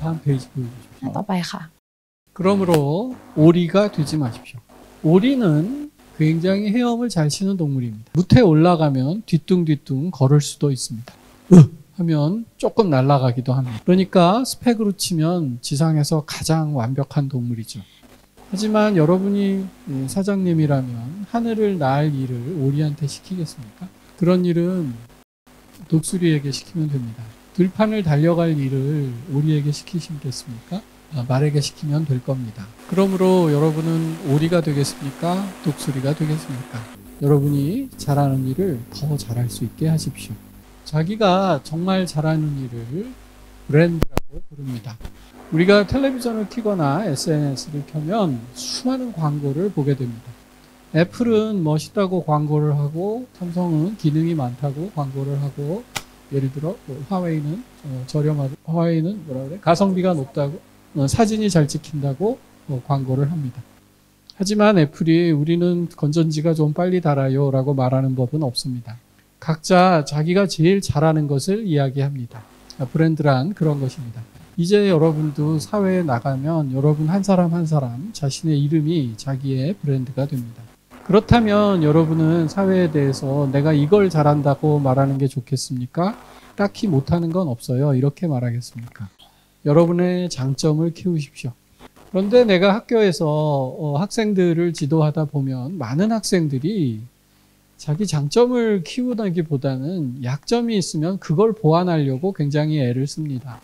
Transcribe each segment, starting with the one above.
다음 페이지 보여주십시오. ต่อไปค่ะ 그러므로 오리가 되지 마십시오. 오리는 굉장히 헤엄을 잘 치는 동물입니다. 무태에 올라가면 뒤뚱뒤뚱 걸을 수도 있습니다. 하면 조금 날아가기도 합니다. 그러니까 스펙으로 치면 지상에서 가장 완벽한 동물이죠. 하지만 여러분이 사장님이라면 하늘을 날 일을 오리한테 시키겠습니까? 그런 일은 독수리에게 시키면 됩니다. 들판을 달려갈 일을 오리에게 시키시겠습니까? 말에게 시키면 될 겁니다. 그러므로 여러분은 오리가 되겠습니까? 독수리가 되겠습니까? 여러분이 잘하는 일을 더 잘할 수 있게 하십시오. 자기가 정말 잘하는 일을 브랜드라고 부릅니다. 우리가 텔레비전을 켜거나 SNS를 켜면 수많은 광고를 보게 됩니다. 애플은 멋있다고 광고를 하고 삼성은 기능이 많다고 광고를 하고 예를 들어 화웨이는 저렴하고 화웨이는 뭐라 그래? 가성비가 높다고 사진이 잘 찍힌다고 광고를 합니다. 하지만 애플이 우리는 건전지가 좀 빨리 닳아요 라고 말하는 법은 없습니다. 각자 자기가 제일 잘하는 것을 이야기합니다. 브랜드란 그런 것입니다. 이제 여러분도 사회에 나가면 여러분 한 사람 한 사람 자신의 이름이 자기의 브랜드가 됩니다. 그렇다면 여러분은 사회에 대해서 내가 이걸 잘한다고 말하는 게 좋겠습니까? 딱히 못하는 건 없어요. 이렇게 말하겠습니까? 여러분의 장점을 키우십시오. 그런데 내가 학교에서 학생들을 지도하다 보면 많은 학생들이 자기 장점을 키우다기보다는 약점이 있으면 그걸 보완하려고 굉장히 애를 씁니다.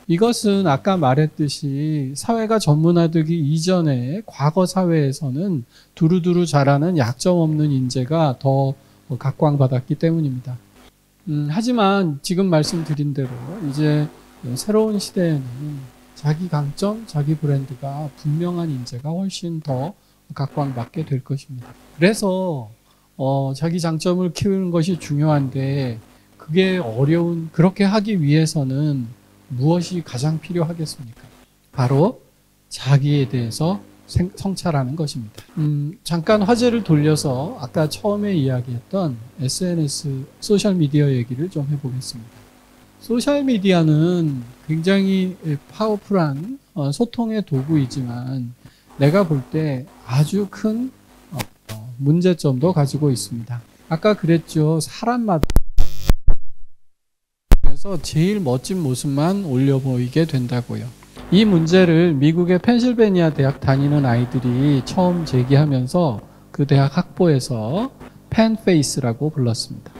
이것은 아까 말했듯이 사회가 전문화되기 이전에 과거 사회에서는 두루두루 잘하는 약점 없는 인재가 더 각광받았기 때문입니다. 하지만 지금 말씀드린 대로 이제 새로운 시대에는 자기 강점, 자기 브랜드가 분명한 인재가 훨씬 더 각광받게 될 것입니다. 그래서 자기 장점을 키우는 것이 중요한데 그게 그렇게 하기 위해서는 무엇이 가장 필요하겠습니까? 바로 자기에 대해서 성찰하는 것입니다. 잠깐 화제를 돌려서 아까 처음에 이야기했던 SNS, 소셜미디어 얘기를 좀 해보겠습니다. 소셜미디어는 굉장히 파워풀한 소통의 도구이지만 내가 볼 때 아주 큰 문제점도 가지고 있습니다. 아까 그랬죠. 사람마다 그래서 제일 멋진 모습만 올려 보이게 된다고요. 이 문제를 미국의 펜실베니아 대학 다니는 아이들이 처음 제기하면서 그 대학 학부에서 펜페이스라고 불렀습니다.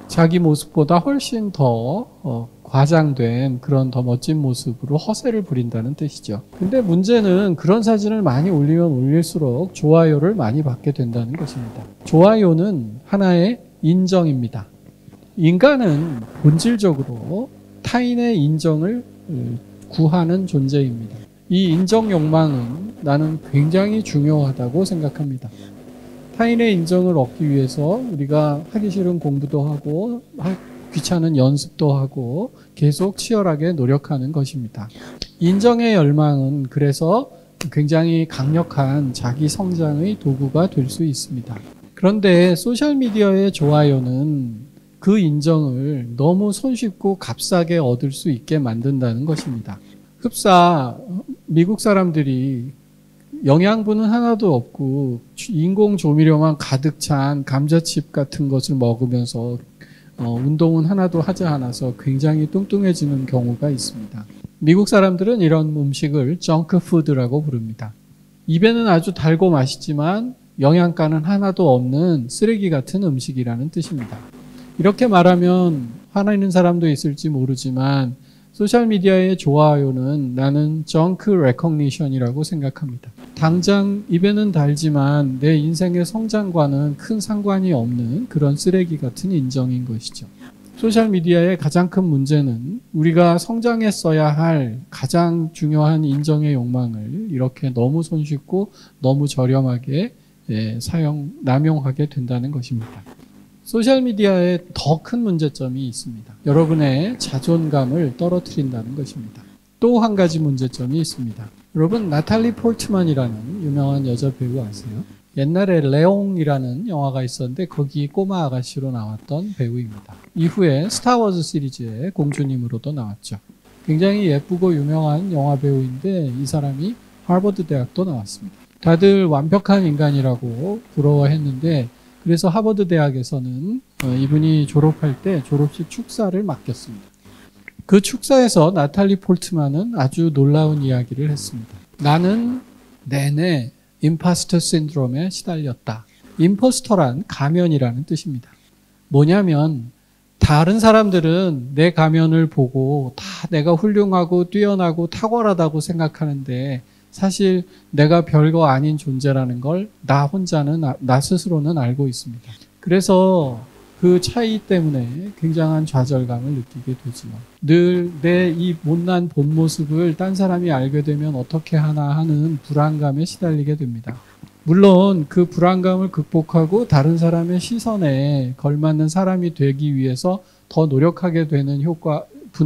자기 모습보다 훨씬 더 과장된 그런 더 멋진 모습으로 허세를 부린다는 뜻이죠. 근데 문제는 그런 사진을 많이 올리면 올릴수록 좋아요를 많이 받게 된다는 것입니다. 좋아요는 하나의 인정입니다. 인간은 본질적으로 타인의 인정을 구하는 존재입니다. 이 인정 욕망은 나는 굉장히 중요하다고 생각합니다. 타인의 인정을 얻기 위해서 우리가 하기 싫은 공부도 하고 귀찮은 연습도 하고 계속 치열하게 노력하는 것입니다. 인정의 열망은 그래서 굉장히 강력한 자기 성장의 도구가 될 수 있습니다. 그런데 소셜미디어의 좋아요는 그 인정을 너무 손쉽고 값싸게 얻을 수 있게 만든다는 것입니다. 흡사 미국 사람들이 영양분은 하나도 없고 인공 조미료만 가득 찬 감자칩 같은 것을 먹으면서 운동은 하나도 하지 않아서 굉장히 뚱뚱해지는 경우가 있습니다. 미국 사람들은 이런 음식을 정크푸드라고 부릅니다. 입에는 아주 달고 맛있지만 영양가는 하나도 없는 쓰레기 같은 음식이라는 뜻입니다. 이렇게 말하면 화나는 사람도 있을지 모르지만 소셜미디어의 좋아요는 나는 정크 레코니션이라고 생각합니다. 당장 입에는 달지만 내 인생의 성장과는 큰 상관이 없는 그런 쓰레기 같은 인정인 것이죠. 소셜미디어의 가장 큰 문제는 우리가 성장했어야 할 가장 중요한 인정의 욕망을 이렇게 너무 손쉽고 너무 저렴하게 남용하게 된다는 것입니다. 소셜미디어에 더 큰 문제점이 있습니다. 여러분의 자존감을 떨어뜨린다는 것입니다. 또 한 가지 문제점이 있습니다. 여러분 나탈리 포트만이라는 유명한 여자 배우 아세요? 옛날에 레옹이라는 영화가 있었는데 거기 꼬마 아가씨로 나왔던 배우입니다. 이후에 스타워즈 시리즈의 공주님으로도 나왔죠. 굉장히 예쁘고 유명한 영화 배우인데 이 사람이 하버드 대학도 나왔습니다. 다들 완벽한 인간이라고 부러워했는데 그래서 하버드 대학에서는 이분이 졸업할 때 졸업식 축사를 맡겼습니다. 그 축사에서 나탈리 폴트만은 아주 놀라운 이야기를 했습니다. 나는 내내 임파스터 신드롬에 시달렸다. 임포스터란 가면이라는 뜻입니다. 뭐냐면 다른 사람들은 내 가면을 보고 다 내가 훌륭하고 뛰어나고 탁월하다고 생각하는데 사실 내가 별거 아닌 존재라는 걸 나 혼자는, 나 스스로는 알고 있습니다. 그래서 그 차이 때문에 굉장한 좌절감을 느끼게 되지만 늘 내 이 못난 본 모습을 딴 사람이 알게 되면 어떻게 하나 하는 불안감에 시달리게 됩니다. 물론 그 불안감을 극복하고 다른 사람의 시선에 걸맞는 사람이 되기 위해서 더 노력하게 되는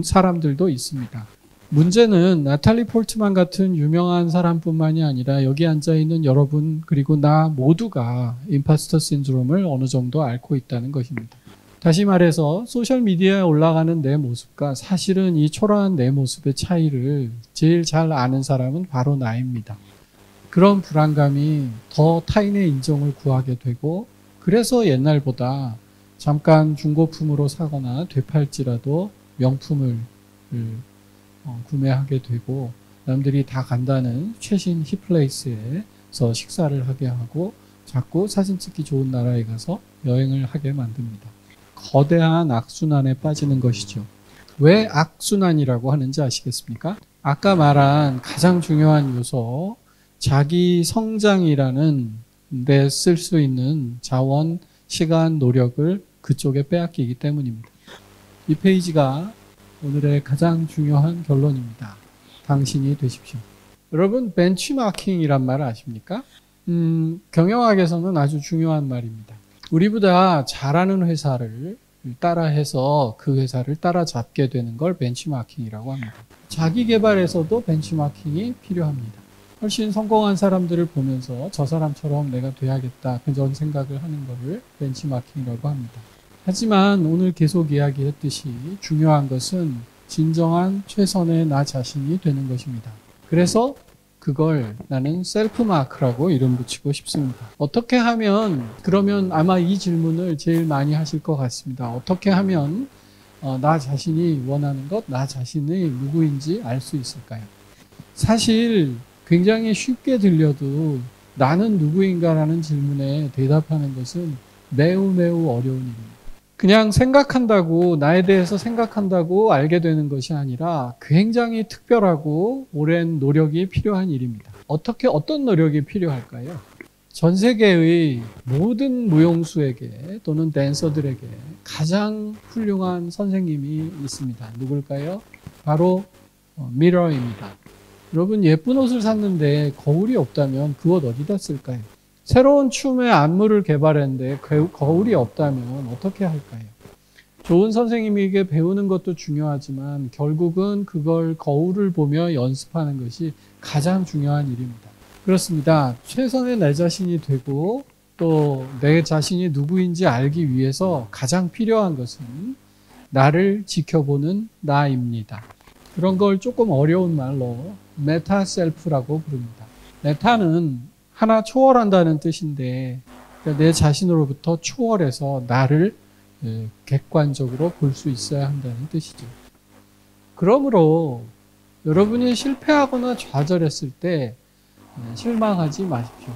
사람들도 있습니다. 문제는 나탈리 폴트만 같은 유명한 사람뿐만이 아니라 여기 앉아있는 여러분 그리고 나 모두가 임파스터 신드롬을 어느 정도 앓고 있다는 것입니다. 다시 말해서 소셜미디어에 올라가는 내 모습과 사실은 이 초라한 내 모습의 차이를 제일 잘 아는 사람은 바로 나입니다. 그런 불안감이 더 타인의 인정을 구하게 되고 그래서 옛날보다 잠깐 중고품으로 사거나 되팔지라도 명품을 구매하게 되고 남들이 다 간다는 최신 힙플레이스에서 식사를 하게 하고 자꾸 사진 찍기 좋은 나라에 가서 여행을 하게 만듭니다. 거대한 악순환에 빠지는 것이죠. 왜 악순환이라고 하는지 아시겠습니까? 아까 말한 가장 중요한 요소 자기 성장이라는 데 쓸 수 있는 자원, 시간, 노력을 그쪽에 빼앗기기 때문입니다. 이 페이지가 오늘의 가장 중요한 결론입니다. 당신이 되십시오. 여러분 벤치마킹이란 말 아십니까? 경영학에서는 아주 중요한 말입니다. 우리보다 잘하는 회사를 따라해서 그 회사를 따라잡게 되는 걸 벤치마킹이라고 합니다. 자기 개발에서도 벤치마킹이 필요합니다. 훨씬 성공한 사람들을 보면서 저 사람처럼 내가 돼야겠다 그런 생각을 하는 것을 벤치마킹이라고 합니다. 하지만 오늘 계속 이야기했듯이 중요한 것은 진정한 최선의 나 자신이 되는 것입니다. 그래서 그걸 나는 셀프마크라고 이름 붙이고 싶습니다. 어떻게 하면 그러면 아마 이 질문을 제일 많이 하실 것 같습니다. 어떻게 하면 나 자신이 원하는 것, 나 자신이 누구인지 알 수 있을까요? 사실 굉장히 쉽게 들려도 나는 누구인가라는 질문에 대답하는 것은 매우 어려운 일입니다. 그냥 생각한다고 나에 대해서 생각한다고 알게 되는 것이 아니라 굉장히 특별하고 오랜 노력이 필요한 일입니다. 어떤 노력이 필요할까요? 전 세계의 모든 무용수에게 또는 댄서들에게 가장 훌륭한 선생님이 있습니다. 누굴까요? 바로 미러입니다. 여러분 예쁜 옷을 샀는데 거울이 없다면 그 옷 어디다 쓸까요? 새로운 춤의 안무를 개발했는데 거울이 없다면 어떻게 할까요? 좋은 선생님에게 배우는 것도 중요하지만 결국은 그걸 거울을 보며 연습하는 것이 가장 중요한 일입니다. 그렇습니다. 최선의 내 자신이 되고 또 내 자신이 누구인지 알기 위해서 가장 필요한 것은 나를 지켜보는 나입니다. 그런 걸 조금 어려운 말로 메타 셀프라고 부릅니다. 메타는 하나 초월한다는 뜻인데 내 자신으로부터 초월해서 나를 객관적으로 볼 수 있어야 한다는 뜻이죠. 그러므로 여러분이 실패하거나 좌절했을 때 실망하지 마십시오.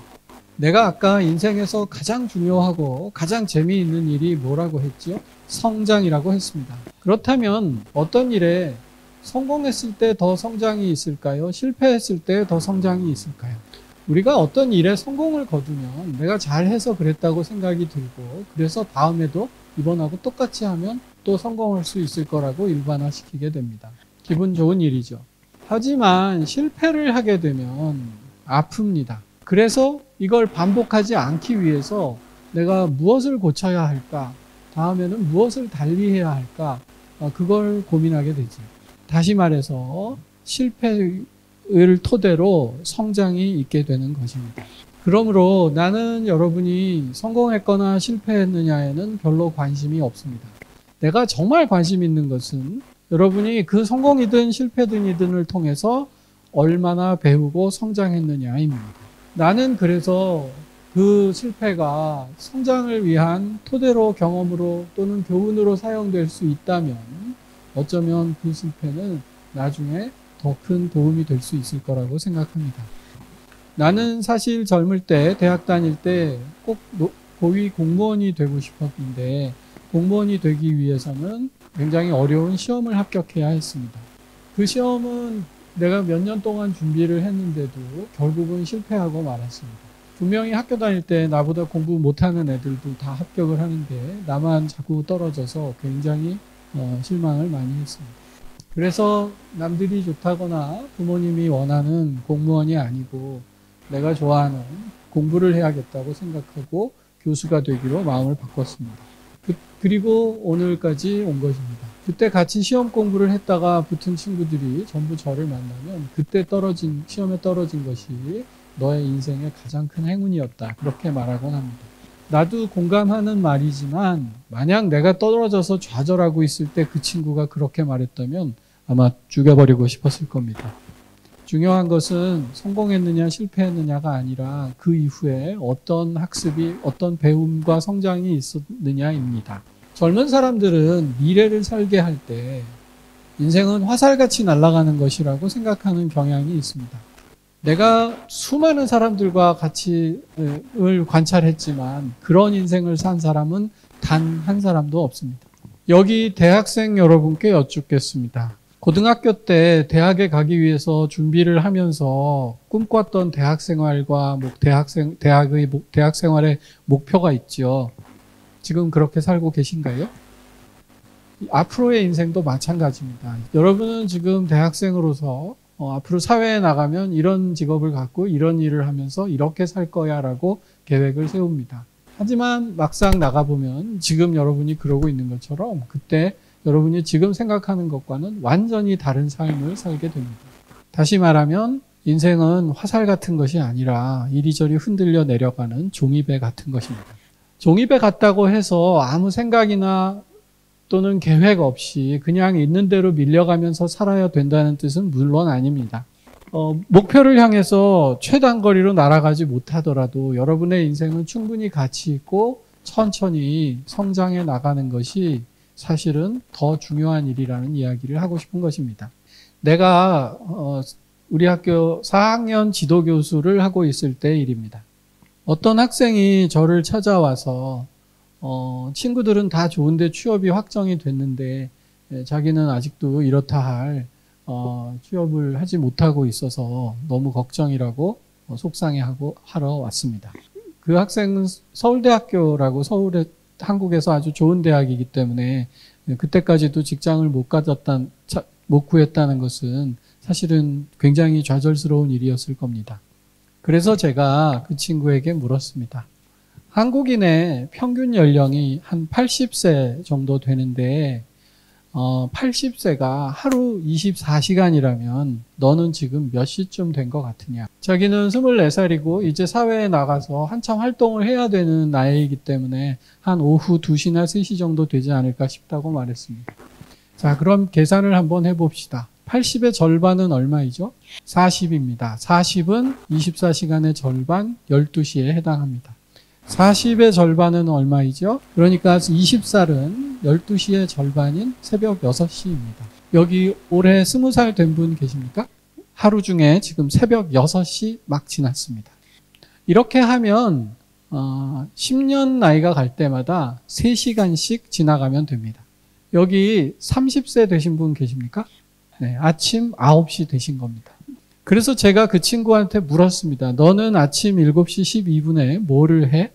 내가 아까 인생에서 가장 중요하고 가장 재미있는 일이 뭐라고 했죠? 성장이라고 했습니다. 그렇다면 어떤 일에 성공했을 때 더 성장이 있을까요? 실패했을 때 더 성장이 있을까요? 우리가 어떤 일에 성공을 거두면 내가 잘해서 그랬다고 생각이 들고 그래서 다음에도 이번하고 똑같이 하면 또 성공할 수 있을 거라고 일반화시키게 됩니다. 기분 좋은 일이죠. 하지만 실패를 하게 되면 아픕니다. 그래서 이걸 반복하지 않기 위해서 내가 무엇을 고쳐야 할까? 다음에는 무엇을 달리해야 할까? 그걸 고민하게 되죠. 다시 말해서 실패를 토대로 성장이 있게 되는 것입니다. 그러므로 나는 여러분이 성공했거나 실패했느냐에는 별로 관심이 없습니다. 내가 정말 관심 있는 것은 여러분이 그 성공이든 실패든이든을 통해서 얼마나 배우고 성장했느냐입니다. 나는 그래서 그 실패가 성장을 위한 토대로 경험으로 또는 교훈으로 사용될 수 있다면 어쩌면 그 실패는 나중에 더 큰 도움이 될 수 있을 거라고 생각합니다. 나는 사실 젊을 때 대학 다닐 때 꼭 고위 공무원이 되고 싶었는데 공무원이 되기 위해서는 굉장히 어려운 시험을 합격해야 했습니다. 그 시험은 내가 몇 년 동안 준비를 했는데도 결국은 실패하고 말았습니다. 분명히 학교 다닐 때 나보다 공부 못하는 애들도 다 합격을 하는데 나만 자꾸 떨어져서 굉장히 실망을 많이 했습니다. 그래서 남들이 좋다거나 부모님이 원하는 공무원이 아니고 내가 좋아하는 공부를 해야겠다고 생각하고 교수가 되기로 마음을 바꿨습니다. 그리고 오늘까지 온 것입니다. 그때 같이 시험 공부를 했다가 붙은 친구들이 전부 저를 만나면 그때 시험에 떨어진 것이 너의 인생의 가장 큰 행운이었다. 그렇게 말하곤 합니다. 나도 공감하는 말이지만 만약 내가 떨어져서 좌절하고 있을 때 그 친구가 그렇게 말했다면 아마 죽여버리고 싶었을 겁니다. 중요한 것은 성공했느냐 실패했느냐가 아니라 그 이후에 어떤 학습이 어떤 배움과 성장이 있었느냐입니다. 젊은 사람들은 미래를 살게 할 때 인생은 화살같이 날아가는 것이라고 생각하는 경향이 있습니다. 내가 수많은 사람들과 같이 을 관찰했지만 그런 인생을 산 사람은 단 한 사람도 없습니다. 여기 대학생 여러분께 여쭙겠습니다. 고등학교 때 대학에 가기 위해서 준비를 하면서 꿈꿨던 대학 생활과 대학 생활의 목표가 있죠. 지금 그렇게 살고 계신가요? 앞으로의 인생도 마찬가지입니다. 여러분은 지금 대학생으로서 앞으로 사회에 나가면 이런 직업을 갖고 이런 일을 하면서 이렇게 살 거야 라고 계획을 세웁니다. 하지만 막상 나가보면 지금 여러분이 그러고 있는 것처럼 그때 여러분이 지금 생각하는 것과는 완전히 다른 삶을 살게 됩니다. 다시 말하면 인생은 화살 같은 것이 아니라 이리저리 흔들려 내려가는 종이배 같은 것입니다. 종이배 같다고 해서 아무 생각이나 또는 계획 없이 그냥 있는 대로 밀려가면서 살아야 된다는 뜻은 물론 아닙니다. 목표를 향해서 최단거리로 날아가지 못하더라도 여러분의 인생은 충분히 가치 있고 천천히 성장해 나가는 것이 사실은 더 중요한 일이라는 이야기를 하고 싶은 것입니다. 내가 우리 학교 4학년 지도교수를 하고 있을 때 일입니다. 어떤 학생이 저를 찾아와서 친구들은 다 좋은데 취업이 확정이 됐는데 자기는 아직도 이렇다 할 취업을 하지 못하고 있어서 너무 걱정이라고 속상해하고 하러 왔습니다. 그 학생은 서울대학교라고 한국에서 아주 좋은 대학이기 때문에 그때까지도 직장을 못 구했다는 것은 사실은 굉장히 좌절스러운 일이었을 겁니다. 그래서 제가 그 친구에게 물었습니다. 한국인의 평균 연령이 한 80세 정도 되는데 80세가 하루 24시간이라면 너는 지금 몇 시쯤 된 것 같으냐? 자기는 24살이고 이제 사회에 나가서 한참 활동을 해야 되는 나이이기 때문에 한 오후 2시나 3시 정도 되지 않을까 싶다고 말했습니다. 자, 그럼 계산을 한번 해봅시다. 80의 절반은 얼마이죠? 40입니다. 40은 24시간의 절반 12시에 해당합니다. 40의 절반은 얼마이죠? 그러니까 20살은 12시의 절반인 새벽 6시입니다. 여기 올해 20살 된 분 계십니까? 하루 중에 지금 새벽 6시 막 지났습니다. 이렇게 하면 10년 나이가 갈 때마다 3시간씩 지나가면 됩니다. 여기 30세 되신 분 계십니까? 네, 아침 9시 되신 겁니다. 그래서 제가 그 친구한테 물었습니다. 너는 아침 7시 12분에 뭐를 해?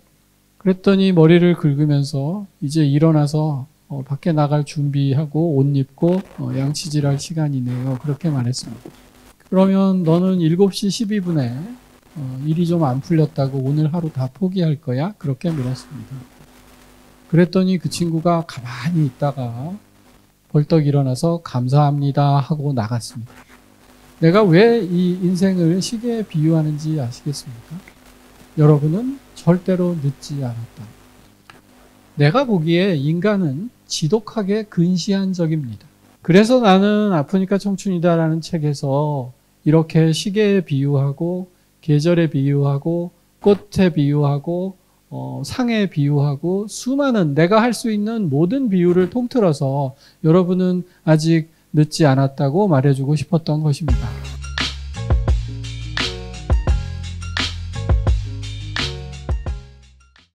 그랬더니 머리를 긁으면서 이제 일어나서 밖에 나갈 준비하고 옷 입고 양치질할 시간이네요. 그렇게 말했습니다. 그러면 너는 7시 12분에 일이 좀 안 풀렸다고 오늘 하루 다 포기할 거야? 그렇게 물었습니다. 그랬더니 그 친구가 가만히 있다가 벌떡 일어나서 감사합니다 하고 나갔습니다. 내가 왜 이 인생을 시계에 비유하는지 아시겠습니까? 여러분은 절대로 늦지 않았다. 내가 보기에 인간은 지독하게 근시안적입니다. 그래서 나는 아프니까 청춘이다라는 책에서 이렇게 시계에 비유하고 계절에 비유하고 꽃에 비유하고 상에 비유하고 수많은 내가 할 수 있는 모든 비유를 통틀어서 여러분은 아직 늦지 않았다고 말해주고 싶었던 것입니다.